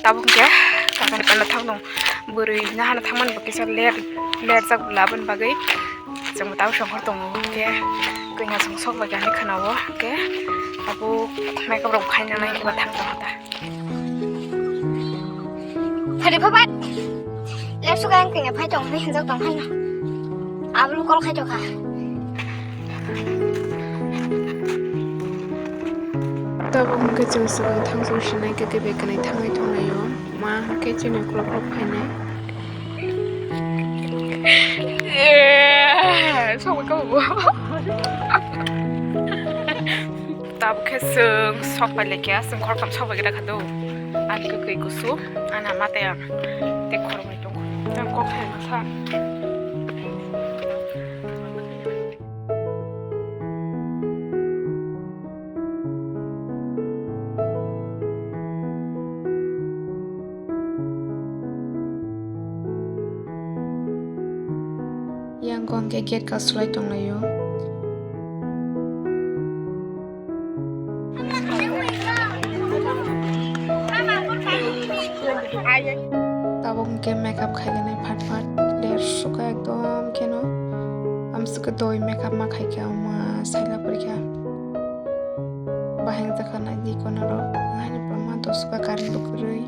tabung ya akan pada tahu dong beri nah anak taman begitu lihat sak laban bagai semua tahu syukur tong ya kenya sok bagai ni kenawa ke aku mereka berapa kaya naik ke batang tata tadi papat lihat suka yang kenya pai tong ni hendak tong hana ablu kol kaya joka tabung kecil sebagai tangsu senai kekebe kenai tangai tonglayo ma kecil nak klop paine sok kau tab keseng sok balik ya seng korkam sok balik dah kado an kekei kusu anak mata yang dekor mai tong jang kok hai masa yang kong kegiat kasulai tong layo tabung ke makeup khai ganai phat ler suka ekdom keno am suka doi makeup ma khai ke ama saila parikya bahang takana di kono ro ngani prama to suka karin bukurui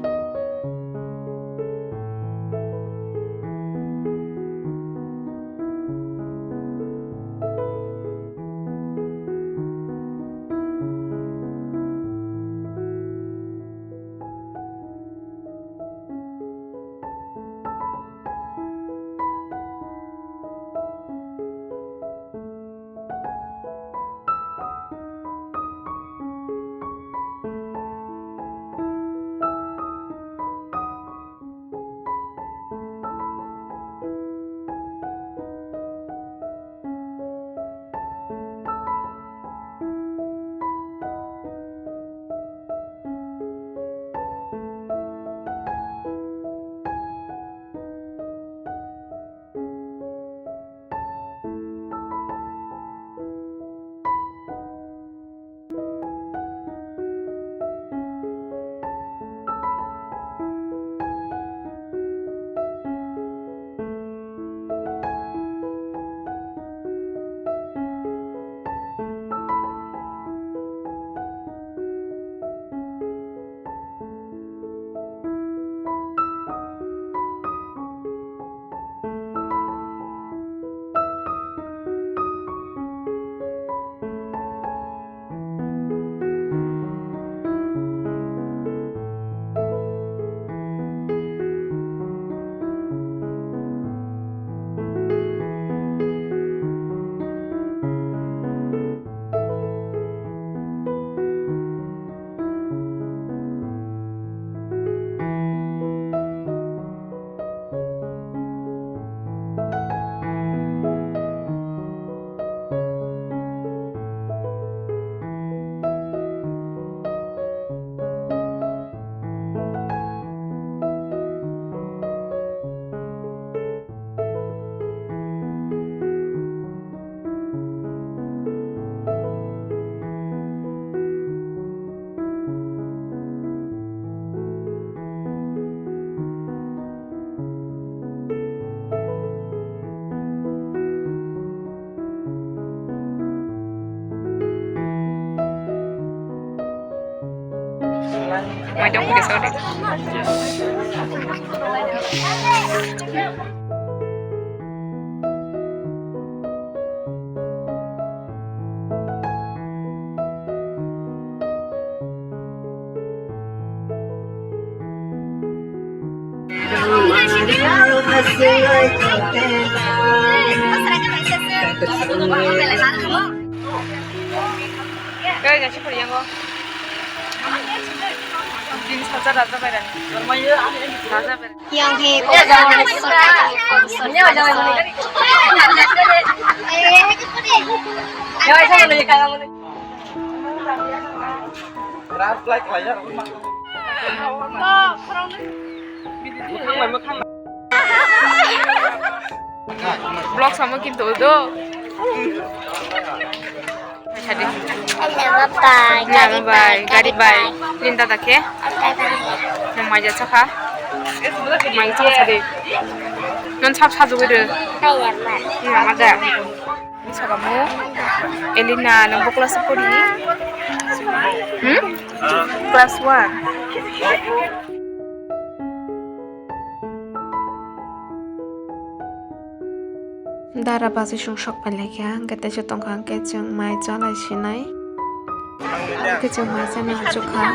Macam pakai soda. Kaya sih pergi kok. Din saja raja beran. Raja beran. Yang he. Rap like layar rumah. Vlog sama gitu tuh. Tadi. Bye. Gari bye. Linda tak ya? Mau aja cakap. Mau itu tadi. Non cap satu gitu. Nggak ada. Bisa kamu? Elina, nombor kelas 10 ini? Kelas 1. Dara basi sok palekya, kita cetong kang keceng mai jalai sinai. Keceng mai sana cuka.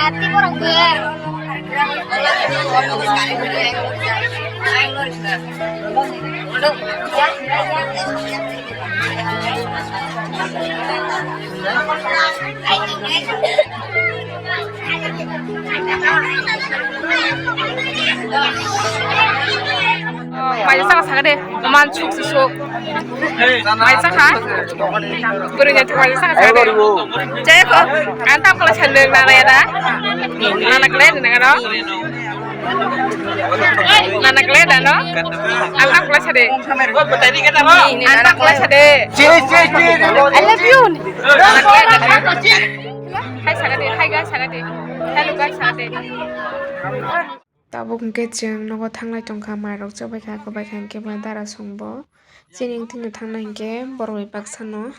Mati orang gue. Mai saka deh, man cuk susuk. Mai saka. Gurunya cuk mai saka deh. Jadi kok, antap kalau cendeng nana ya dah. Nana kalian dengan no. Nana kalian dah no. Antap kalau cendeng. Antap kalau cendeng. I love you. Nana kalian dah. Hai saka deh, hai guys saka deh. Hello guys saka deh. Tabuk keceng nogo tanglai tongka marok cobai ka kobai kan ke dara songbo chining tinu tangnai ke boroi baksano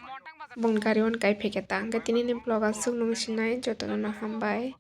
bongkari on kai pheketa ke tini ni vlog asuk nung sinai jotono na hambai